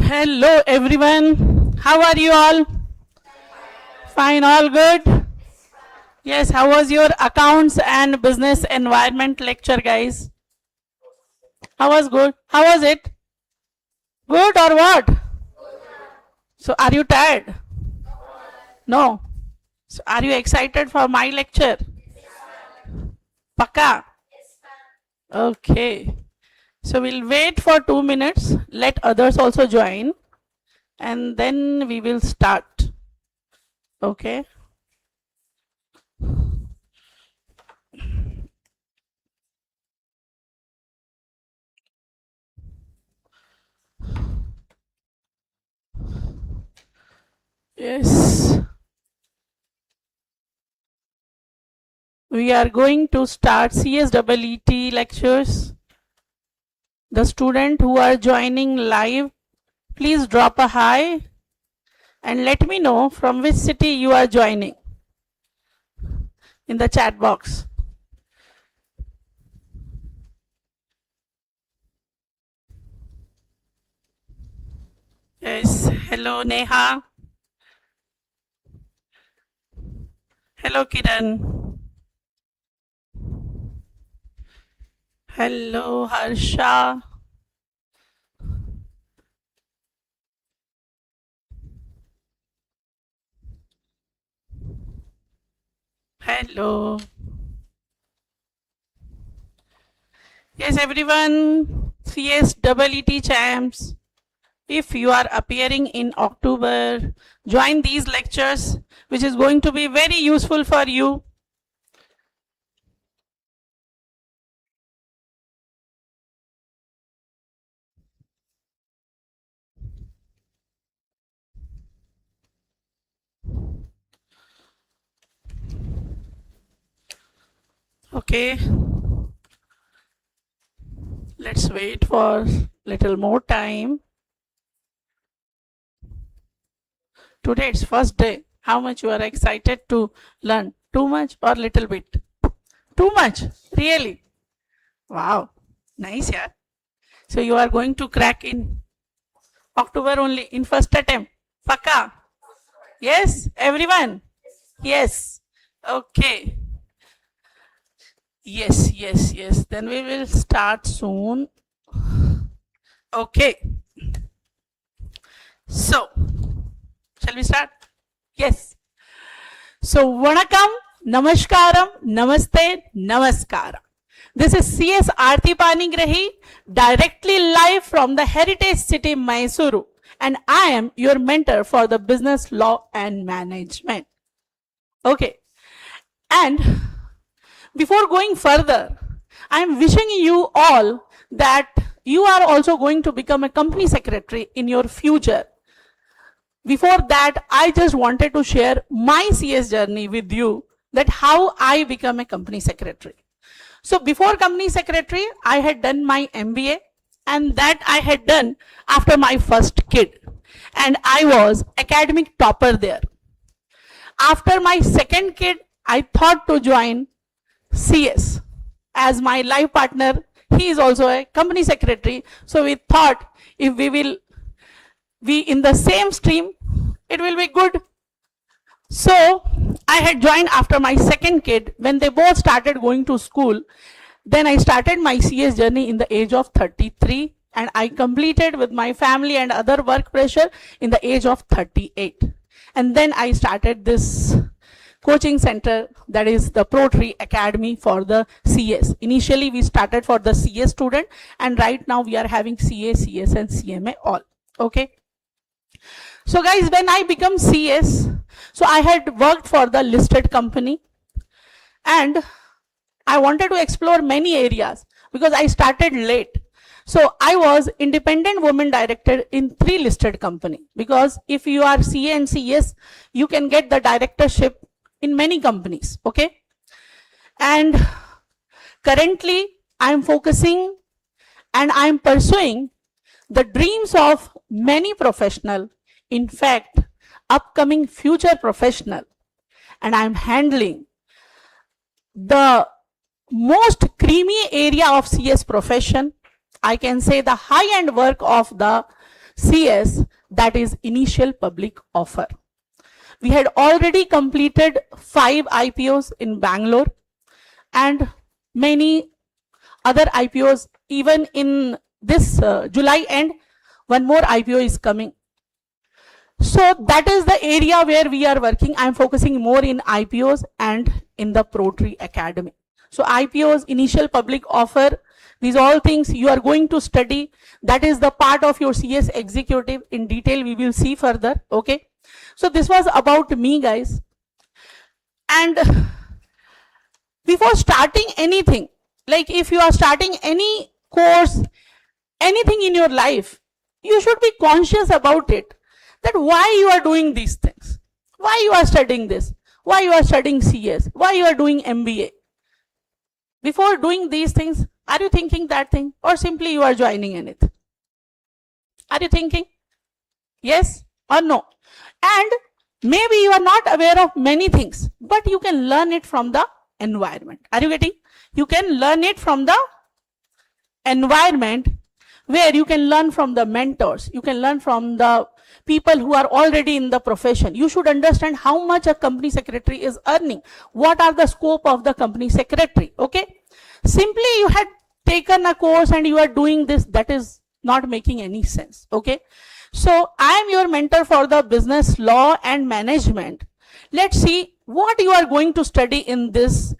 Hello everyone. How are you all? Fine, all good? Yes, how was your accounts and business environment lecture, guys? How was good? How was it? Good or what? So are you tired? No. So are you excited for my lecture? Paka? Okay. So we'll wait for 2 minutes. Let others also join. And then we will start. Okay. Yes. We are going to start CSEET lectures. The student who are joining live, please drop a hi and let me know from which city you are joining in the chat box. Yes, hello Neha. Hello Kiran. Hello Harsha. Hello. Yes everyone, CSEET champs. If you are appearing in October, join these lectures, which is going to be very useful for you. Okay. Let's wait for little more time. Today it's first day. How much you are excited to learn? Too much or little bit? Too much? Really? Wow. Nice, yeah. So you are going to crack in October only in first attempt. Paka? Yes, everyone? Yes. Okay. Yes. Then we will start soon. Okay. So, shall we start? Yes. So, Vanakkam, Namaskaram, Namaste, Namaskaram. This is CS Aarti Panigrahi, directly live from the heritage city Mysuru, and I am your mentor for the business law and management. Okay. And before going further, I am wishing you all that you are also going to become a company secretary in your future. Before that, I just wanted to share my CS journey with you, that how I become a company secretary. So before company secretary, I had done my MBA, and that I had done after my first kid, and I was academic topper there. After my second kid, I thought to join CS as my life partner. He is also a company secretary. So we thought if we will be in the same stream, it will be good. So I had joined after my second kid. When they both started going to school, then I started my CS journey in the age of 33, and I completed with my family and other work pressure in the age of 38. And then I started this coaching center, that is the ProTree Academy for the CS. Initially we started for the CS student, and right now we are having CA, CS and CMA all. Okay. So guys, when I become CS, so I had worked for the listed company, and I wanted to explore many areas because I started late. So I was independent woman director in 3 listed company, because if you are CA and CS, you can get the directorship in many companies. Okay. And currently I am focusing and I am pursuing the dreams of many professional, in fact upcoming future professional, and I am handling the most creamy area of CS profession. I can say the high-end work of the CS, that is initial public offer. We had already completed 5 IPOs in Bangalore and many other IPOs. Even in this July end, one more IPO is coming. So that is the area where we are working. I'm focusing more in IPOs and in the ProTree Academy. So IPOs, initial public offer, these all things you are going to study. That is the part of your CS executive. In detail, we will see further. Okay. So this was about me, guys. And before starting anything, like if you are starting any course, anything in your life, you should be conscious about it. That why you are doing these things, why you are studying this, why you are studying CS, why you are doing MBA. Before doing these things, are you thinking that thing, or simply you are joining in it? Are you thinking? Yes or no? And maybe you are not aware of many things, but you can learn it from the environment. Are you getting? You can learn it from the environment, where you can learn from the mentors, you can learn from the people who are already in the profession. You should understand how much a company secretary is earning, what are the scope of the company secretary. Okay, simply you had taken a course and you are doing this, that is not making any sense. Okay, so I am your mentor for the business law and management. Let's see what you are going to study in this,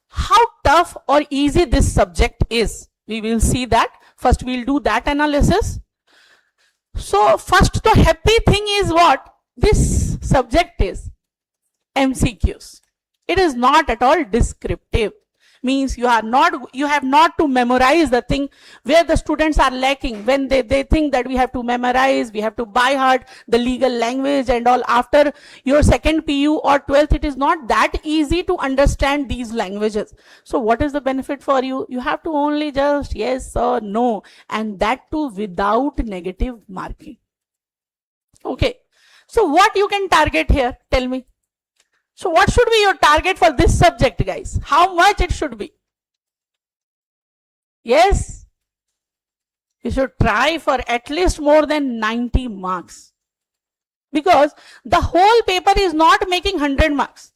how tough or easy this subject is. We will see that. First we'll do that analysis. So first, the happy thing is what? This subject is MCQs. It is not at all descriptive. Means you have not to memorize the thing, where the students are lacking when they think that we have to memorize, we have to by heart the legal language and all. After your second PU or 12th, it is not that easy to understand these languages. So what is the benefit for you? You have to only just yes or no, and that too without negative marking. Okay, so what you can target here? Tell me. So what should be your target for this subject, guys? How much it should be? Yes, you should try for at least more than 90 marks. Because the whole paper is not making 100 marks.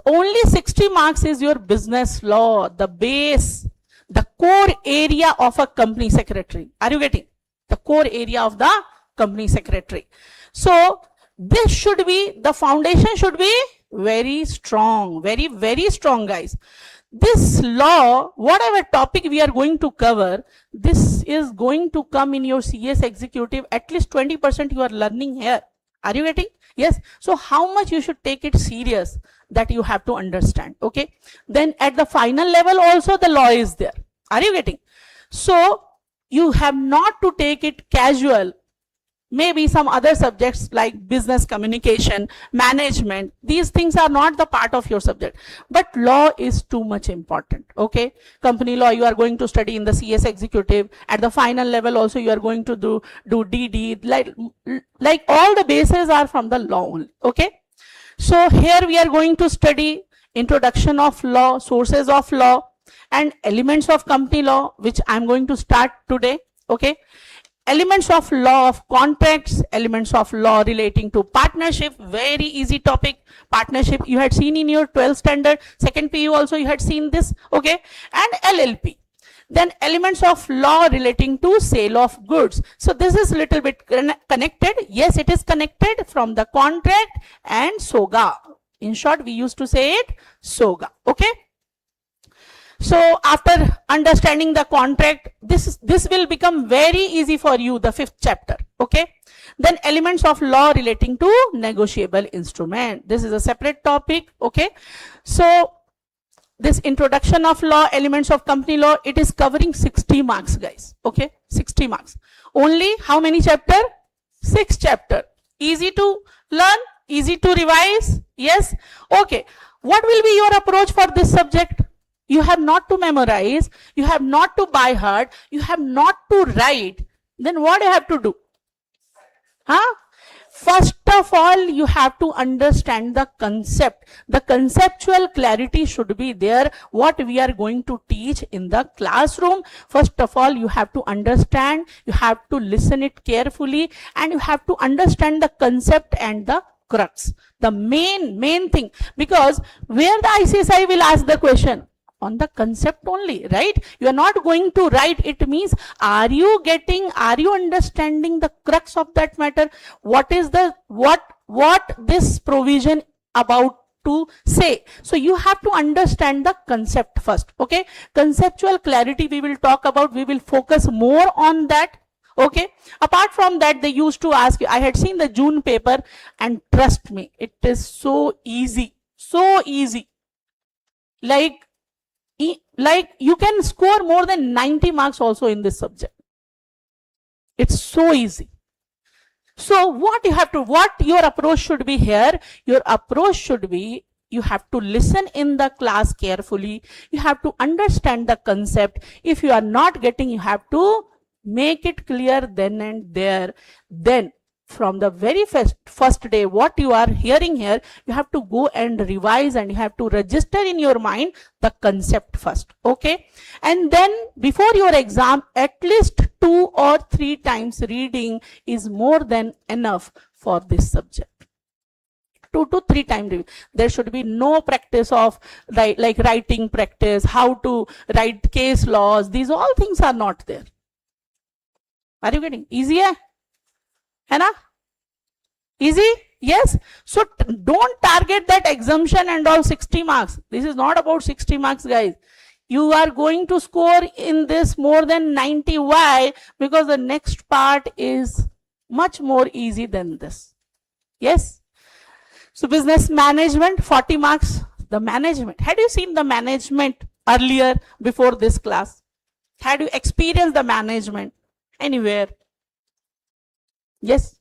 Only 60 marks is your business law, the base, the core area of a company secretary. Are you getting? The core area of the company secretary. So this should be, the foundation should be very strong, very strong, guys. This law, whatever topic we are going to cover, this is going to come in your CS executive. At least 20% you are learning here. Are you getting? Yes. So how much you should take it serious, that you have to understand. Okay. Then at the final level also the law is there. Are you getting? So you have not to take it casual. Maybe some other subjects like business communication, management, these things are not the part of your subject. But law is too much important. Okay. Company law you are going to study in the CS executive. At the final level also you are going to do DD. Like all the bases are from the law only. Okay. So here we are going to study introduction of law, sources of law, and elements of company law, which I am going to start today. Okay. Elements of law of contracts, elements of law relating to partnership, very easy topic. Partnership you had seen in your 12th standard, second PU also you had seen this. Okay, and LLP. Then elements of law relating to sale of goods. So this is little bit connected. Yes, it is connected from the contract and SOGA. In short, we used to say it SOGA. Okay. So after understanding the contract, this will become very easy for you, the 5th chapter. Okay. Then elements of law relating to negotiable instrument. This is a separate topic. Okay. So this introduction of law, elements of company law, it is covering 60 marks, guys. Okay. 60 marks. Only how many chapter? 6 chapter. Easy to learn, easy to revise. Yes. Okay. What will be your approach for this subject? You have not to memorize, you have not to by heart, you have not to write. Then what you have to do? Huh? First of all, you have to understand the concept. The conceptual clarity should be there, what we are going to teach in the classroom. First of all, you have to understand, you have to listen it carefully, and you have to understand the concept and the crux, the main thing, because where the ICSI will ask the question on the concept only, right? You are not going to write. It means, are you understanding the crux of that matter? What is the what this provision about to say? So you have to understand the concept first. Okay, conceptual clarity we will talk about, we will focus more on that. Okay, apart from that, they used to ask you, I had seen the June paper, and trust me, it is so easy, like you can score more than 90 marks also in this subject. It's so easy. So what your approach should be here? Your approach should be, you have to listen in the class carefully. You have to understand the concept. If you are not getting, you have to make it clear then and there. Then from the very first day, what you are hearing here, you have to go and revise, and you have to register in your mind the concept first. Okay, and then before your exam, at least 2 or 3 times reading is more than enough for this subject. 2 to 3 times review. There should be no practice of like writing practice, how to write case laws. These all things are not there. Are you getting easy? है ना? Easy? Yes. So don't target that exemption and all 60 marks. This is not about 60 marks, guys. You are going to score in this more than 90. Why? Because the next part is much more easy than this. Yes. So business management, 40 marks. The management. Had you seen the management earlier before this class? Had you experienced the management anywhere? Yes.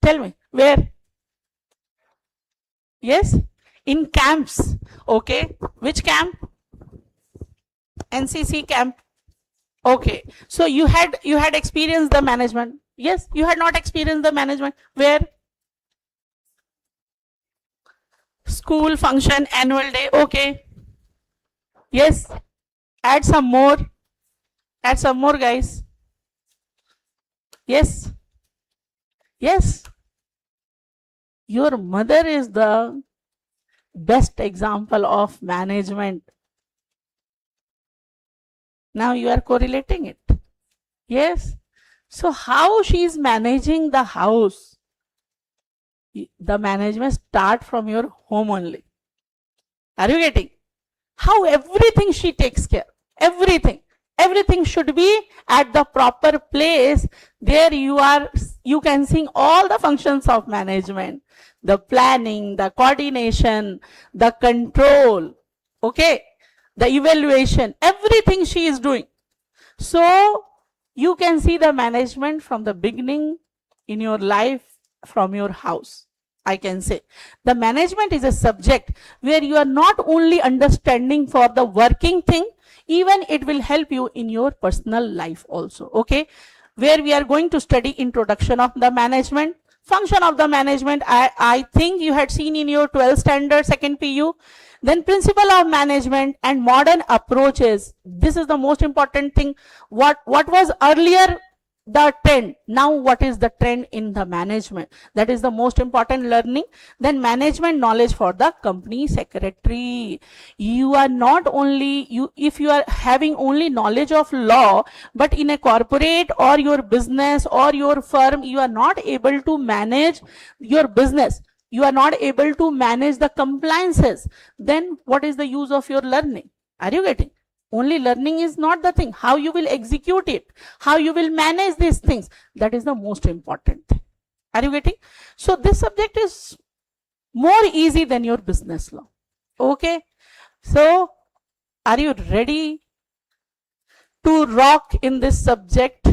Tell me, where? Yes, in camps. Okay, which camp? NCC camp. Okay, so you had experienced the management. Yes, you had not experienced the management. Where? School function, annual day. Okay. Yes. Add some more. Add some more, guys. Yes. Yes. Your mother is the best example of management. Now you are correlating it. Yes. So how she is managing the house? The management start from your home only. Are you getting? How everything she takes care. Everything. Everything should be at the proper place. There you can see all the functions of management. The planning, the coordination, the control, okay, the evaluation, everything she is doing. So you can see the management from the beginning in your life, from your house. I can say the management is a subject where you are not only understanding for the working thing, even it will help you in your personal life also. Okay, where we are going to study introduction of the management, function of the management. I think you had seen in your 12th standard second PU. Then principle of management and modern approaches. This is the most important thing. What was earlier the trend, now what is the trend in the management? That is the most important learning. Then management knowledge for the company secretary. You are not only, if you are having only knowledge of law, but in a corporate or your business or your firm, you are not able to manage your business. You are not able to manage the compliances. Then what is the use of your learning? Are you getting? Only learning is not the thing. How you will execute it, how you will manage these things, that is the most important thing. Are you getting? So this subject is more easy than your business law. Okay. So are you ready to rock in this subject?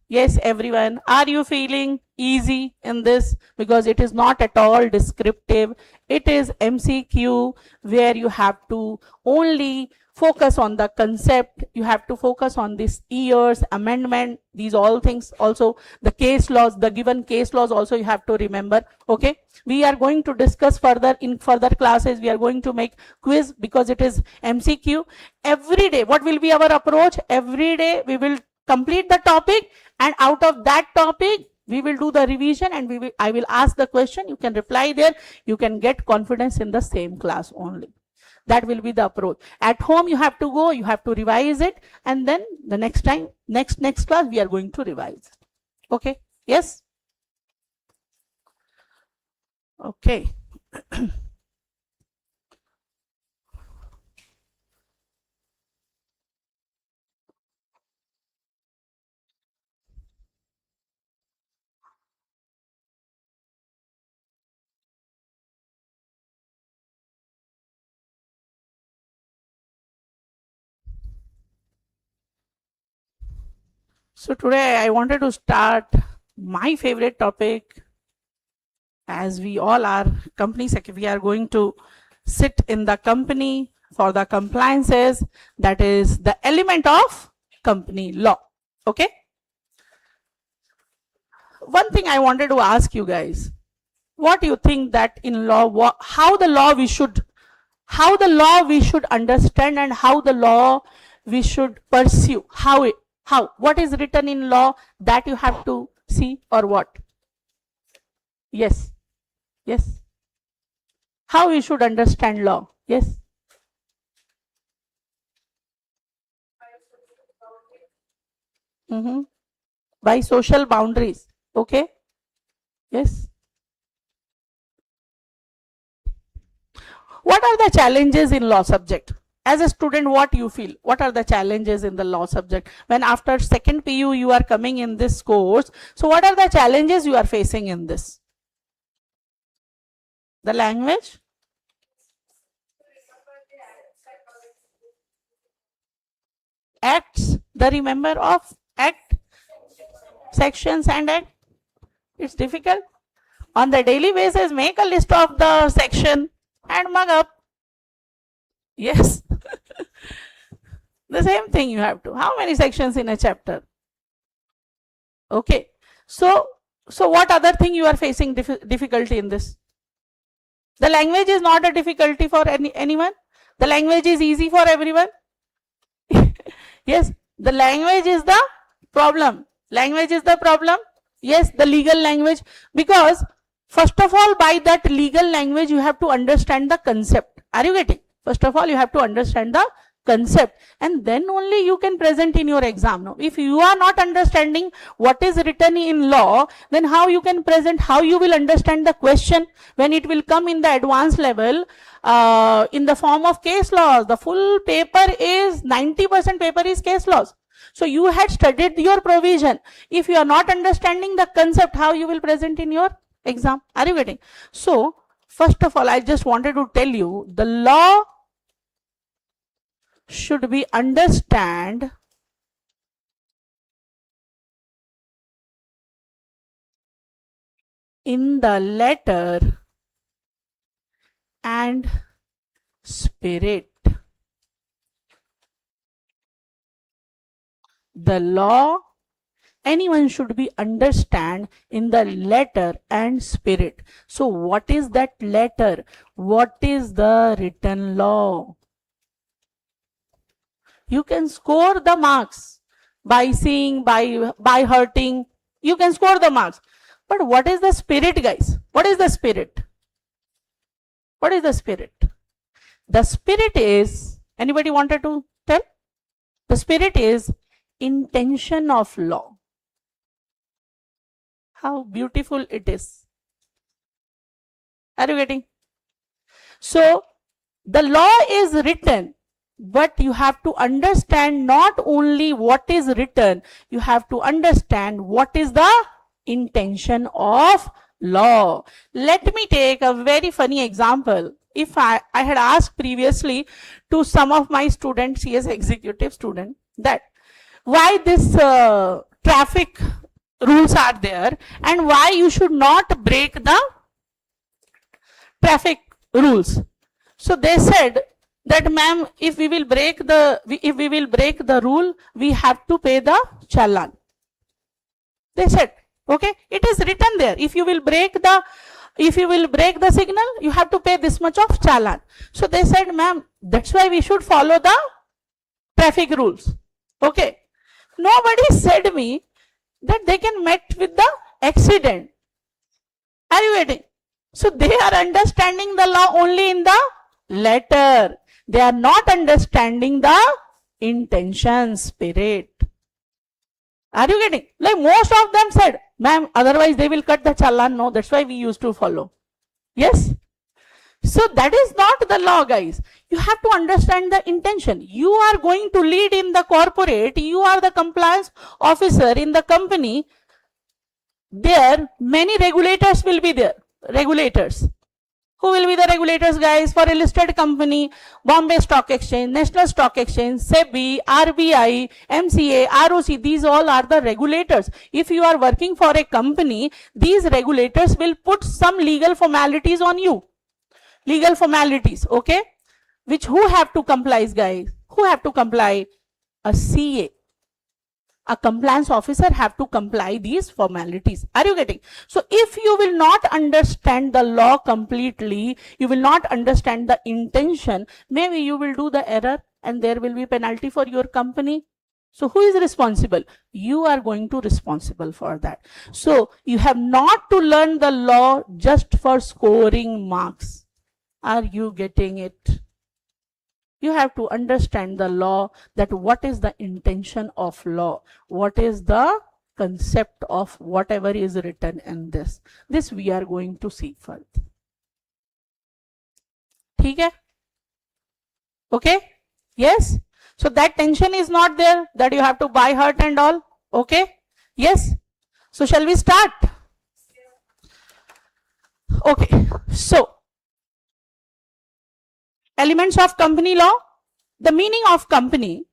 Yes, everyone. Are you feeling easy in this? Because it is not at all descriptive. It is MCQ where you have to only focus on the concept, you have to focus on this years, amendment, these all things, also the case laws, the given case laws also you have to remember. Okay, we are going to discuss further in further classes. We are going to make quiz because it is MCQ. Every day, what will be our approach? Every day we will complete the topic, and out of that topic we will do the revision, and I will ask the question, you can reply there, you can get confidence in the same class only. That will be the approach. At home you have to go, you have to revise it, and then the next time, next class we are going to revise. Okay, yes? Okay. So today I wanted to start my favorite topic. As we all are company secretary, we are going to sit in the company for the compliances, that is the element of company law. Okay, one thing I wanted to ask you guys, what do you think that in law, how the law we should understand, and how the law we should pursue, how what is written in law that you have to see, or what? Yes, yes, how we should understand law? Yes. By social boundaries. Okay, yes. What are the challenges in law subject? As a student, what you feel? What are the challenges in the law subject? When after second PU you are coming in this course, so what are the challenges you are facing in this? The language? Acts, the remember of act, sections and act. It's difficult. On the daily basis, make a list of the section and mug up. Yes. The same thing you have to. How many sections in a chapter? Okay. So what other thing you are facing difficulty in this? The language is not a difficulty for anyone. The language is easy for everyone. Yes, the language is the problem. Language is the problem. Yes, the legal language, because first of all, by that legal language you have to understand the concept. Are you getting? First of all, you have to understand the concept, and then only you can present in your exam. Now, if you are not understanding what is written in law, then how you can present, how you will understand the question when it will come in the advanced level in the form of case laws. The full paper is 90% paper is case laws. So you had studied your provision. If you are not understanding the concept, how you will present in your exam? Are you getting? So first of all, I just wanted to tell you, the law should be understand in the letter and spirit. The law, anyone should be understand in the letter and spirit. So what is that letter? What is the written law? You can score the marks by seeing, by hurting. You can score the marks. But what is the spirit, guys? What is the spirit? What is the spirit? The spirit is, anybody wanted to tell? The spirit is intention of law. How beautiful it is. Are you getting? So the law is written, but you have to understand not only what is written, you have to understand what is the intention of law. Let me take a very funny example. If I had asked previously to some of my students, CS executive student, that why this traffic rules are there and why you should not break the traffic rules. So they said, that ma'am, if we will break the rule, we have to pay the challan. They said, okay, it is written there. If you will break the signal, you have to pay this much of challan. So they said, ma'am, that's why we should follow the traffic rules. Okay. Nobody said me that they can met with the accident. Are you getting? So they are understanding the law only in the letter. They are not understanding the intention, spirit. Are you getting? Like most of them said, ma'am, otherwise they will cut the challan. No, that's why we used to follow. Yes? So that is not the law, guys. You have to understand the intention. You are going to lead in the corporate. You are the compliance officer in the company. There, many regulators will be there. Regulators. Who will be the regulators, guys? For a listed company, Bombay Stock Exchange, National Stock Exchange, SEBI, RBI, MCA, ROC, these all are the regulators. If you are working for a company, these regulators will put some legal formalities on you. Legal formalities, okay? Which who have to comply, guys? Who have to comply? A CA. A compliance officer have to comply these formalities. Are you getting? So if you will not understand the law completely, you will not understand the intention, maybe you will do the error and there will be penalty for your company. So who is responsible? You are going to responsible for that. So you have not to learn the law just for scoring marks. Are you getting it? You have to understand the law, that what is the intention of law, what is the concept of whatever is written in this. This we are going to see further. Okay? Okay? Yes? So that tension is not there, that you have to buy hurt and all. Okay? Yes? So shall we start? Okay. So elements of company law. The meaning of company.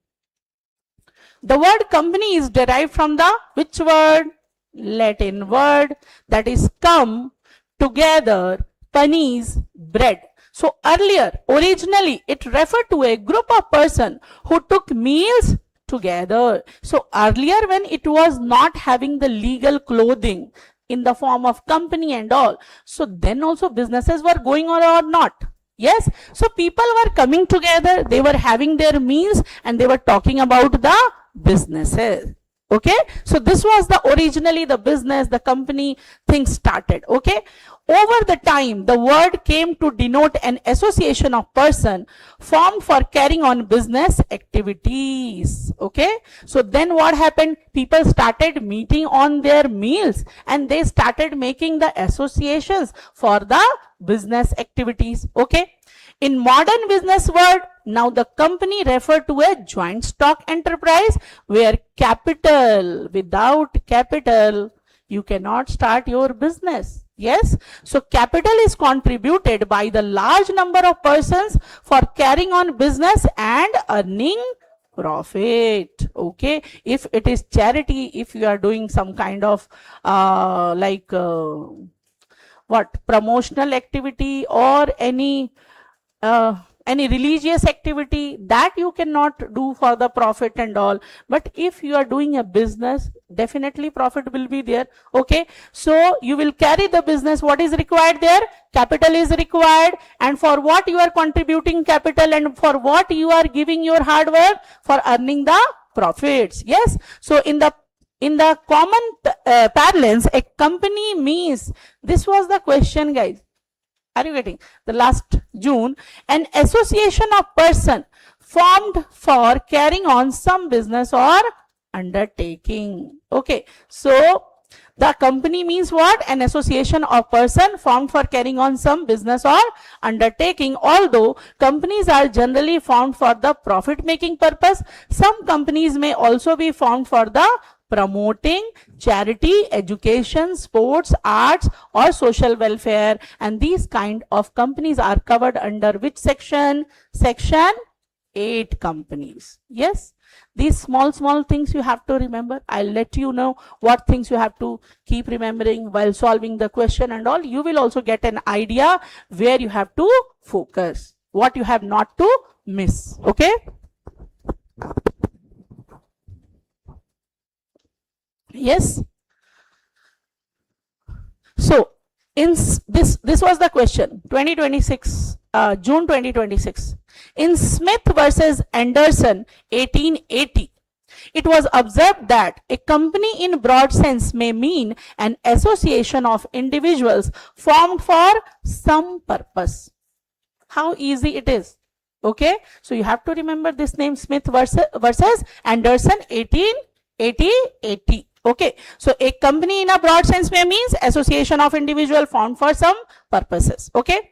The word company is derived from the which word? Latin word, that is come, together, panis, bread. So earlier, originally, it referred to a group of persons who took meals together. So earlier, when it was not having the legal clothing in the form of company and all, so then also businesses were going on or not? Yes, so people were coming together, they were having their meals and they were talking about the businesses. Okay, so this was the originally the business, the company thing started. Okay, over the time the word came to denote an association of person formed for carrying on business activities. Okay, so then what happened? People started meeting on their meals and they started making the associations for the business activities. Okay, in modern business world, now the company referred to a joint stock enterprise where capital, without capital, you cannot start your business. Yes, so capital is contributed by the large number of persons for carrying on business and earning profit. Okay, if it is charity, if you are doing some kind of promotional activity or any religious activity, that you cannot do for the profit and all. But if you are doing a business, definitely profit will be there. Okay, so you will carry the business. What is required there? Capital is required, and for what you are contributing capital and for what you are giving your hard work, for earning the profits. Yes, so in the common parlance, a company means, this was the question, guys. Are you getting? The last June, an association of person formed for carrying on some business or undertaking. Okay, so the company means what? An association of person formed for carrying on some business or undertaking. Although companies are generally formed for the profit making purpose, some companies may also be formed for the promoting charity, education, sports, arts or social welfare, and these kind of companies are covered under which section? Section 8 companies. Yes, these small things you have to remember. I'll let you know what things you have to keep remembering while solving the question and all. You will also get an idea where you have to focus. what you have not to miss. Okay. Yes. So in this was the question 2026 June 2026 in Smith versus Anderson 1880. It was observed that a company in broad sense may mean an association of individuals formed for some purpose. How easy it is. Okay, so you have to remember this name, Smith versus Anderson 1880. Okay, so a company in a broad sense may means association of individual formed for some purposes. Okay,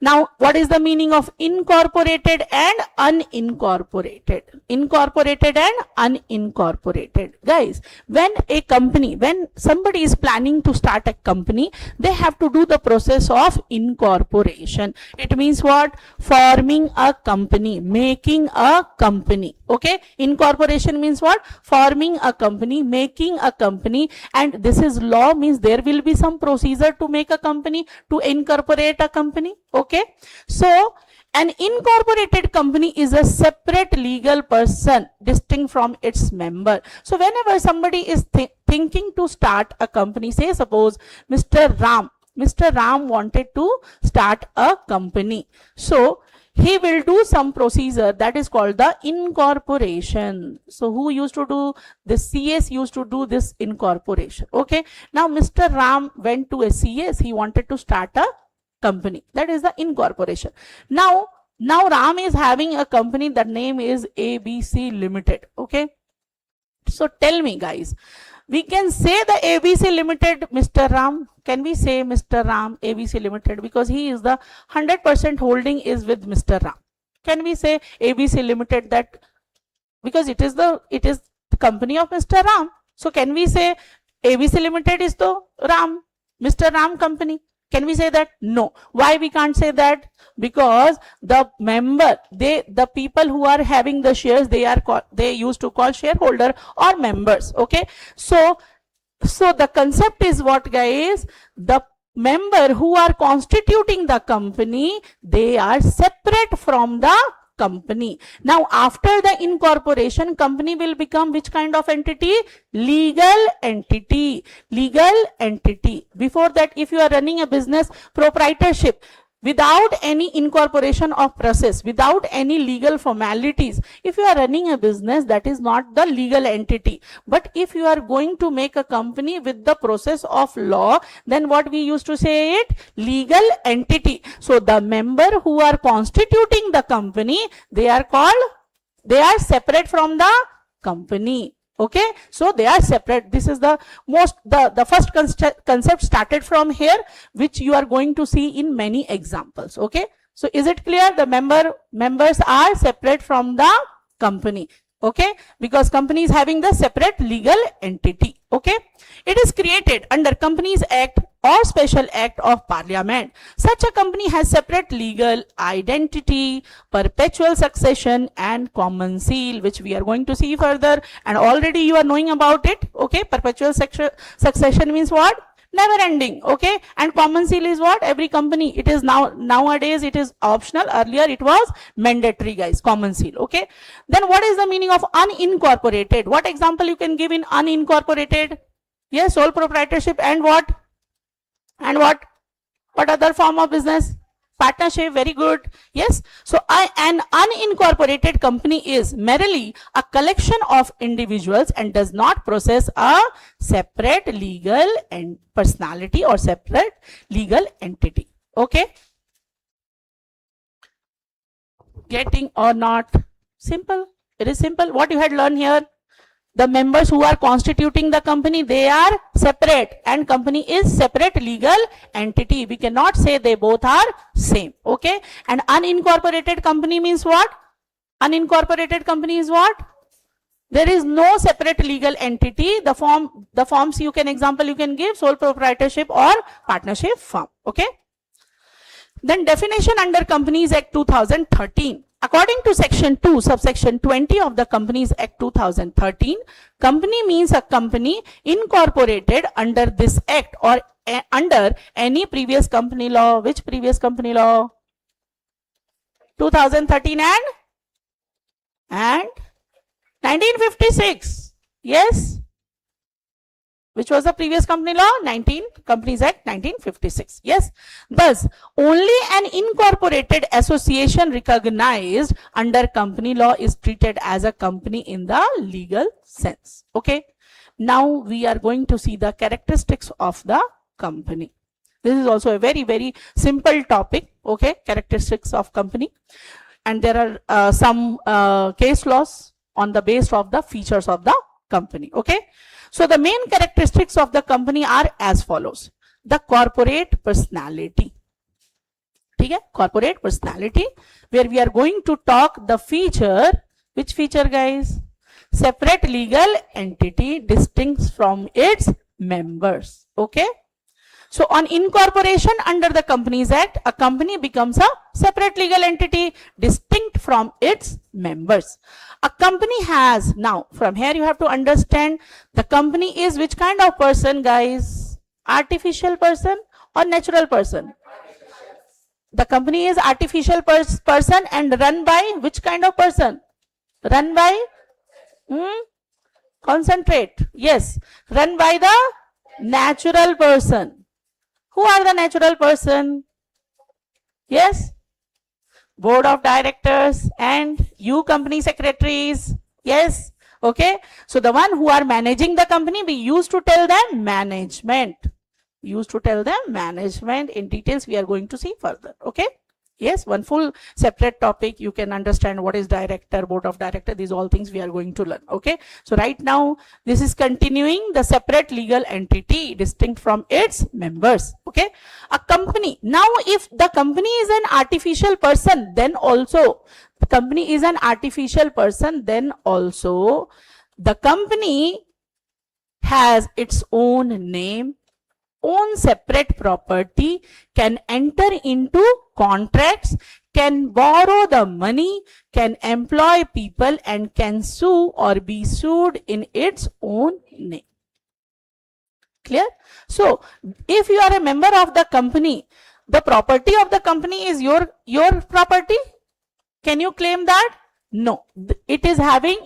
now what is the meaning of incorporated and unincorporated? Incorporated and unincorporated. Guys, when a company, when somebody is planning to start a company, they have to do the process of incorporation. It means what? Forming a company, making a company. Okay, incorporation means what? Forming a company, making a company, and this is law, means there will be some procedure to make a company, to incorporate a company. Okay, so an incorporated company is a separate legal person distinct from its member. So whenever somebody is thinking to start a company, say suppose Mr. Ram wanted to start a company, so he will do some procedure that is called the incorporation. So who used to do this? CS used to do this incorporation. Okay, now Mr. Ram went to a CS, he wanted to start a company, that is the incorporation. Now Ram is having a company, that name is ABC Limited. Okay, so tell me guys, we can say the ABC Limited Mr. Ram. Can we say Mr. Ram ABC Limited, because he is the 100% holding is with Mr. Ram? Can we say ABC Limited, that because it is the company of Mr. Ram? So can we say ABC Limited is the Ram, Mr. Ram company? Can we say that? No. Why we can't say that? Because the member, the people who are having the shares, they used to call shareholder or members. Okay, so the concept is what, guys? The member who are constituting the company, they are separate from the company. Now after the incorporation, company will become which kind of entity? Legal entity. Legal entity. Before that, if you are running a business, proprietorship, without any incorporation of process, without any legal formalities, if you are running a business, that is not the legal entity. But if you are going to make a company with the process of law, then what we used to say it? Legal entity. So the member who are constituting the company, they are separate from the company. Okay, so they are separate. This is the first concept started from here, which you are going to see in many examples. Okay, so is it clear? The members are separate from the company. Okay, because company is having the separate legal entity. Okay, it is created under Companies Act or Special Act of Parliament. Such a company has separate legal identity, perpetual succession, and common seal, which we are going to see further, and already you are knowing about it. Okay, perpetual succession means what? Never ending. Okay, and common seal is what? Every company, it is nowadays it is optional. Earlier it was mandatory, guys, common seal. Okay, then what is the meaning of unincorporated? What example you can give in unincorporated? Yes, sole proprietorship and what? And what other form of business? Partnership. Very good. Yes, so an unincorporated company is merely a collection of individuals and does not possess a separate legal and personality or separate legal entity. Okay, getting or not? Simple. It is simple. What you had learned here? The members who are constituting the company, they are separate, and company is separate legal entity. We cannot say they both are same. Okay, and unincorporated company means what? Unincorporated company is what? There is no separate legal entity. The forms you can give sole proprietorship or partnership form. Okay, then definition under Companies Act 2013. According to section 2, subsection 20 of the Companies Act 2013, company means a company incorporated under this act or under any previous company law. Which previous company law? 2013 and 1956. Yes. Which was the previous company law? Companies Act 1956. Yes. Thus, only an incorporated association recognized under company law is treated as a company in the legal sense. Okay. Now we are going to see the characteristics of the company. This is also a very, very simple topic. Okay. Characteristics of company. And there are some case laws on the basis of the features of the company. Okay. So the main characteristics of the company are as follows. The corporate personality. Okay? Corporate personality, where we are going to talk the feature. Which feature, guys? Separate legal entity distinct from its members. Okay. So on incorporation under the Companies Act, a company becomes a separate legal entity distinct from its members. A company has, now from here you have to understand, the company is which kind of person, guys? Artificial person or natural person? The company is artificial person and run by which kind of person? Run by? Concentrate. Yes. Run by the natural person. Who are the natural person? Yes. Board of directors and you company secretaries. Yes. Okay. So the one who are managing the company, we used to tell them management. In details we are going to see further. Okay. Yes, one full separate topic. You can understand what is director, board of director. These all things we are going to learn. Okay. So right now, this is continuing the separate legal entity distinct from its members. Okay. A company. Now, if the company is an artificial person, then also the company is an artificial person, then also the company has its own name, own separate property, can enter into contracts, can borrow the money, can employ people, and can sue or be sued in its own name. Clear? So, if you are a member of the company, the property of the company is your property. Can you claim that? No. It is having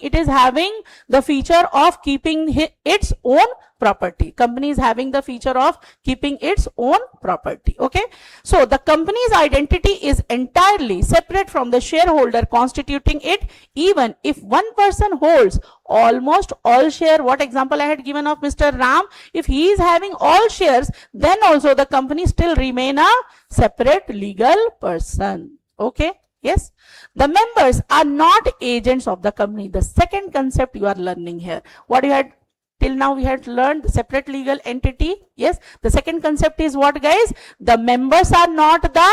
the feature of keeping its own property. Company is having the feature of keeping its own property. Okay. So the company's identity is entirely separate from the shareholder constituting it, even if one person holds almost all share. What example I had given of Mr. Ram? If he is having all shares, then also the company still remain a separate legal person. Okay. Yes, the members are not agents of the company. The second concept you are learning here. What you had till now we had learned separate legal entity. Yes, the second concept is what, guys? The members are not the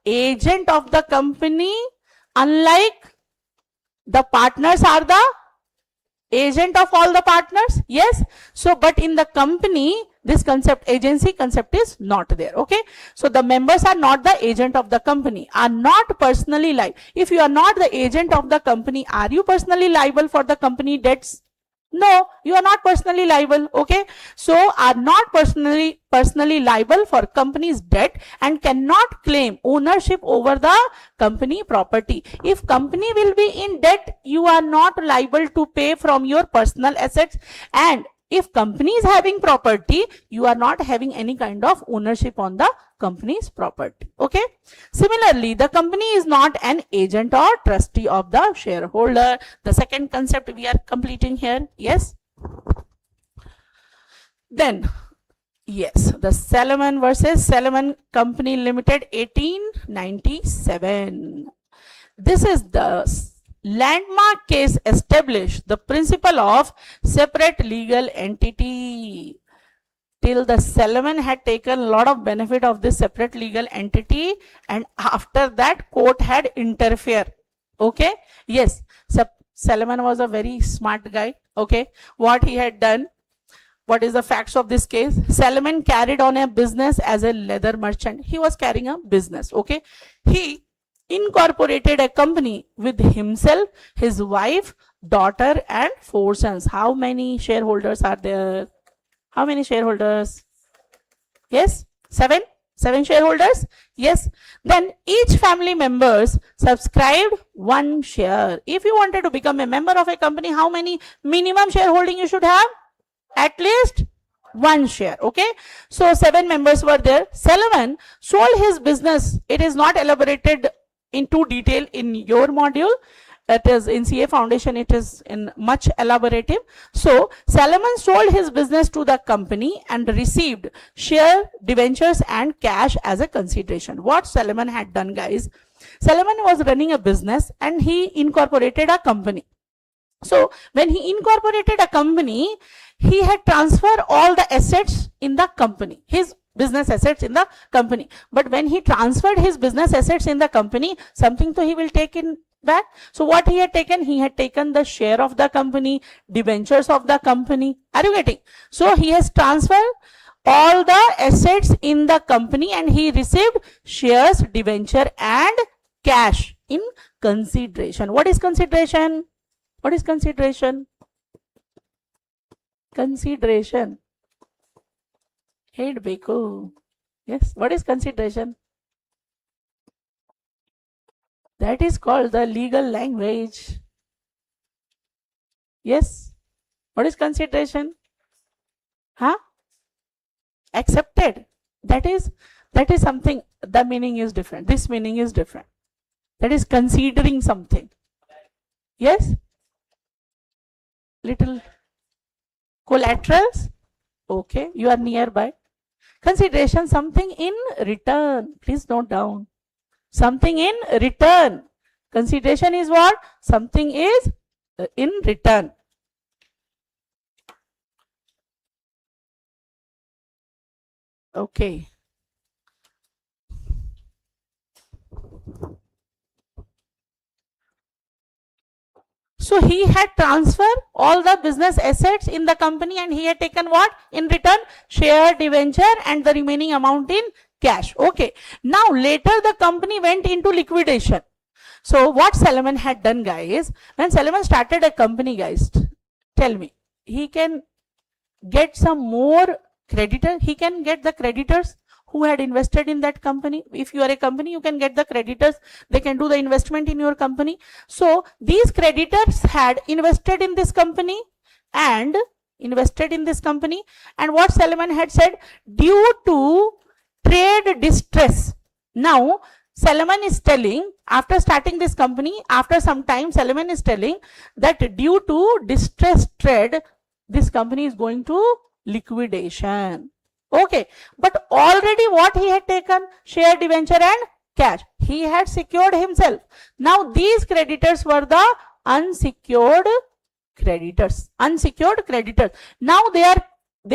agent of the company, unlike the partners are the agent of all the partners. Yes, so but in the company, this concept, agency concept, is not there. Okay, so the members are not the agent of the company, are not personally liable. If you are not the agent of the company, are you personally liable for the company debts? No, you are not personally liable. Okay, so are not personally liable for company's debt and cannot claim ownership over the company property. If company will be in debt, you are not liable to pay from your personal assets, and if company is having property, you are not having any kind of ownership on the company's property. Okay. Similarly, the company is not an agent or trustee of the shareholder. The second concept we are completing here. Yes. Then, yes, the Salomon versus Salomon Company Limited, 1897. This is the landmark case established the principle of separate legal entity. Till the Salomon had taken a lot of benefit of this separate legal entity, and after that court had interfered. Okay. Yes, Salomon was a very smart guy. Okay. What he had done, what is the facts of this case? Salomon carried on a business as a leather merchant. He was carrying a business. Okay. He incorporated a company with himself, his wife, daughter, and 4 sons. How many shareholders are there? How many shareholders? Yes, 7. 7 shareholders? Yes. Then each family members subscribed 1 share. If you wanted to become a member of a company, how many minimum shareholding you should have? At least 1 share. Okay. So 7 members were there. Salomon sold his business. It is not elaborated into detail in your module. It is in CA Foundation, it is in much elaborative. So Salomon sold his business to the company and received share, debentures and cash as a consideration. What Salomon had done, guys? Salomon was running a business and he incorporated a company. So when he incorporated a company, he had transferred all the assets in the company, his business assets in the company. But when he transferred his business assets in the company, something so he will take in back. So what he had taken the share of the company, debentures of the company. Are you getting? So he has transferred all the assets in the company and he received shares, debenture and cash in consideration. What is consideration? What is consideration? Consideration. Head Beko. Yes. What is consideration? That is called the legal language. Yes. What is consideration? Huh? Accepted. That is something, the meaning is different. This meaning is different. That is considering something. Yes? Little collaterals. Okay. You are nearby. Consideration, something in return. Please note down. Something in return. Consideration is what? Something is in return. Okay. So he had transferred all the business assets in the company and he had taken what? In return? Share, debenture and the remaining amount in cash. Okay. Now later the company went into liquidation. So what Salomon had done, guys, when Salomon started a company, guys, tell me, he can get some more creditor. He can get the creditors who had invested in that company. If you are a company, you can get the creditors. They can do the investment in your company. So these creditors had invested in this company and what Salomon had said, due to trade distress. Now Salomon is telling, after starting this company, after some time, Salomon is telling that due to distressed trade, this company is going to liquidation. Okay, but already what he had taken? Share, debenture and cash. He had secured himself. Now these creditors were the unsecured creditors. Unsecured creditors. Now they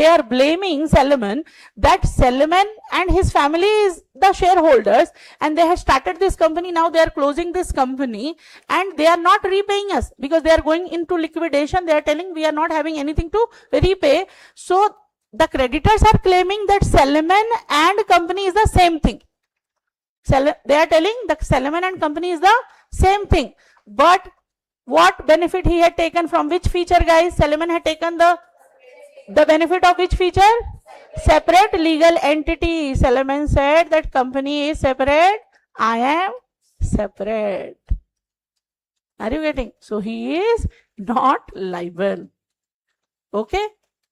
are blaming Salomon that Salomon and his family is the shareholders and they have started this company. Now they are closing this company and they are not repaying us because they are going into liquidation. They are telling we are not having anything to repay. So the creditors are claiming that Salomon and company is the same thing. They are telling that Salomon and company is the same thing. But what benefit he had taken from which feature, guys? Salomon had taken the benefit of which feature? Separate legal entity. Salomon said that company is separate. I am separate. Are you getting? So he is not liable. Okay.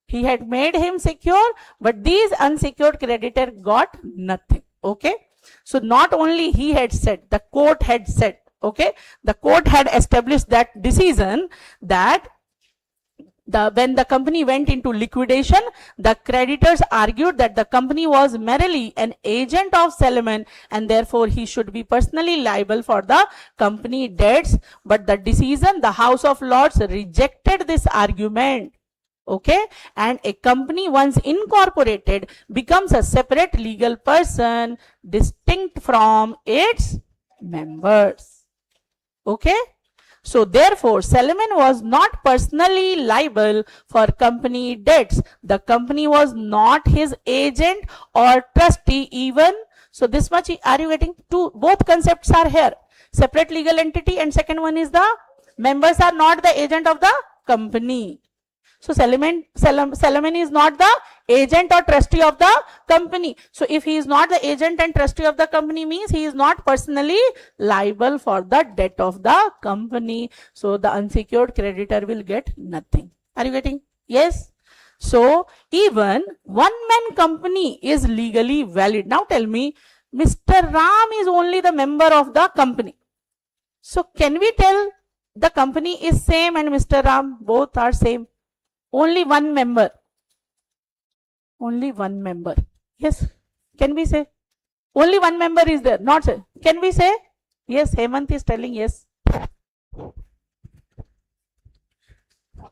He had made him secure, but these unsecured creditor got nothing. Okay. So not only he had said, the court had said, okay, the court had established that decision that when the company went into liquidation, the creditors argued that the company was merely an agent of Salomon and therefore he should be personally liable for the company debts. But the decision, the House of Lords rejected this argument. Okay, and a company once incorporated becomes a separate legal person distinct from its members. Okay, so therefore Salomon was not personally liable for company debts. The company was not his agent or trustee even. So this much are you getting? Both concepts are here. Separate legal entity and second one is the members are not the agent of the company. So Solomon is not the agent or trustee of the company. So if he is not the agent and trustee of the company, means he is not personally liable for the debt of the company. So the unsecured creditor will get nothing. Are you getting? Yes. So even one man company is legally valid. Now tell me, Mr. Ram is only the member of the company. So can we tell the company is same and Mr. Ram both are same? Only one member. Only one member. Yes. Can we say? Only one member is there. Not say. Can we say? Yes. Hemant is telling yes.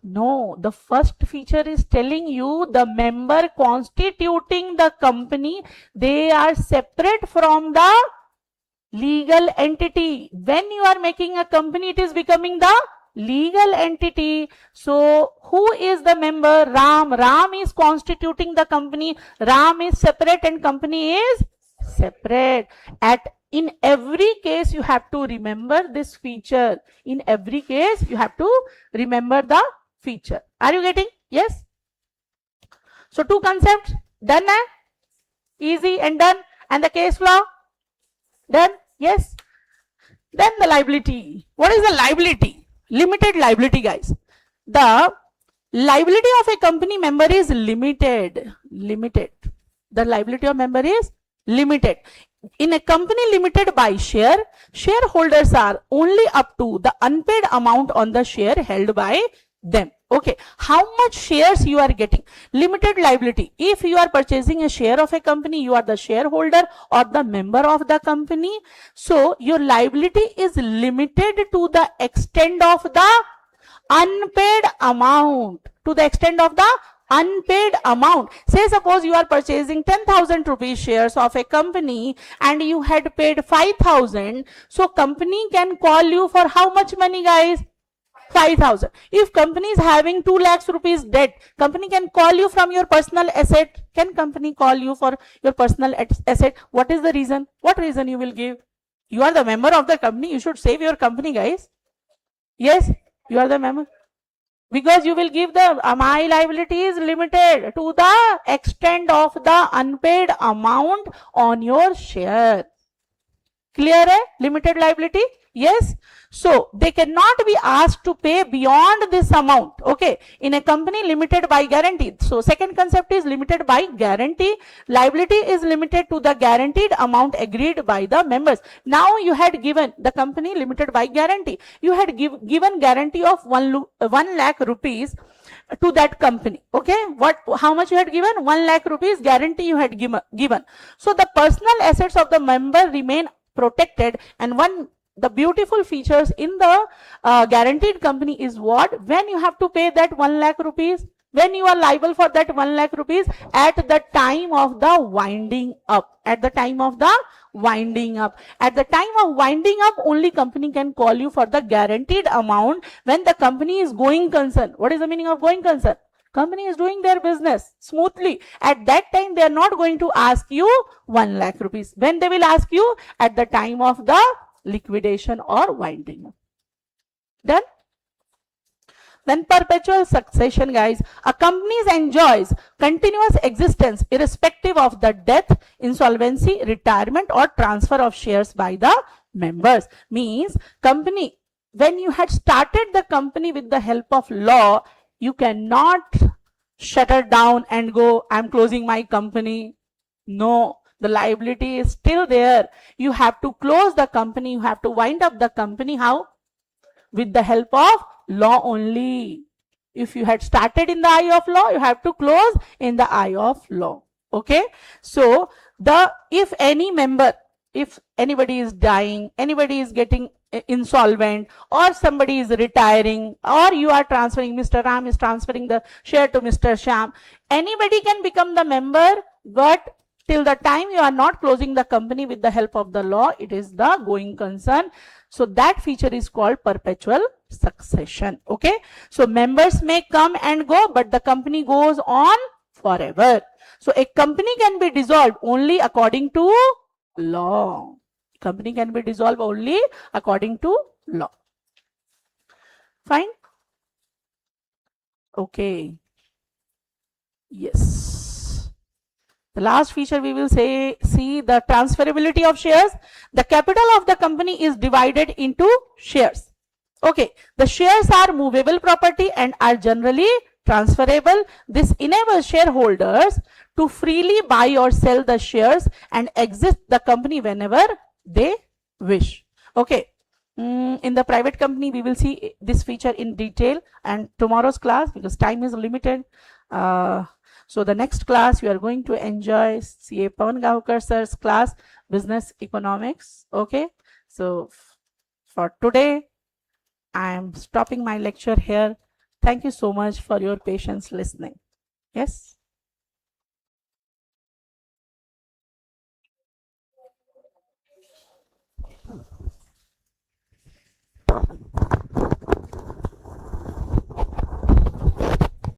No. The first feature is telling you the member constituting the company, they are separate from the legal entity. When you are making a company, it is becoming the legal entity. So who is the member? Ram. Ram is constituting the company. Ram is separate and company is separate. In every case you have to remember this feature. In every case you have to remember the feature. Are you getting? Yes. So two concepts done. Easy and done. And the case law done. Yes. Then the liability. What is the liability? Limited liability, guys. The liability of a company member is limited. Limited. The liability of member is limited. In a company limited by share, shareholders are only up to the unpaid amount on the share held by them. Okay, how much shares you are getting? Limited liability. If you are purchasing a share of a company, you are the shareholder or the member of the company. So your liability is limited to the extent of the unpaid amount. To the extent of the unpaid amount. Say suppose you are purchasing 10,000 rupees shares of a company and you had paid 5,000. So company can call you for how much money, guys? 5,000. If company is having 2 lakhs rupees debt, company can call you from your personal asset. Can company call you for your personal asset? What is the reason? What reason you will give? You are the member of the company. You should save your company, guys. Yes, you are the member. Because you will give the my liability is limited to the extent of the unpaid amount on your share. Clear? Limited liability? Yes. So they cannot be asked to pay beyond this amount. Okay. In a company limited by guarantee. So second concept is limited by guarantee. Liability is limited to the guaranteed amount agreed by the members. Now you had given the company limited by guarantee. You had given guarantee of 1 lakh rupees to that company. Okay. How much you had given? 1 lakh rupees guarantee you had given. So the personal assets of the member remain protected, and the beautiful features in the guaranteed company is what? When you have to pay that 1 lakh rupees, when you are liable for that 1 lakh rupees at the time of the winding up. At the time of the winding up. At the time of winding up, only company can call you for the guaranteed amount when the company is going concern. What is the meaning of going concern? Company is doing their business smoothly. At that time, they are not going to ask you 1 lakh rupees. When they will ask you? At the time of the liquidation or winding up. Done? Then perpetual succession, guys. A company enjoys continuous existence irrespective of the death, insolvency, retirement or transfer of shares by the members. Means company, when you had started the company with the help of law, you cannot shutter down and go, I'm closing my company. No, the liability is still there. You have to close the company. You have to wind up the company. How? With the help of law only. If you had started in the eye of law, you have to close in the eye of law. Okay. So if any member, if anybody is dying, anybody is getting insolvent, or somebody is retiring, or you are transferring, Mr. Ram is transferring the share to Mr. Sham, anybody can become the member, but till the time you are not closing the company with the help of the law, it is the going concern. So that feature is called perpetual succession. Okay. So members may come and go, but the company goes on forever. So a company can be dissolved only according to law. Company can be dissolved only according to law. Fine. Okay. Yes. The last feature we will see the transferability of shares. The capital of the company is divided into shares. Okay. The shares are movable property and are generally transferable. This enables shareholders to freely buy or sell the shares and exit the company whenever they wish. Okay. In the private company, we will see this feature in detail and tomorrow's class, because time is limited. So the next class you are going to enjoy CA Panigrahi sir's class, business economics. Okay. So for today, I am stopping my lecture here. Thank you so much for your patience listening. Yes.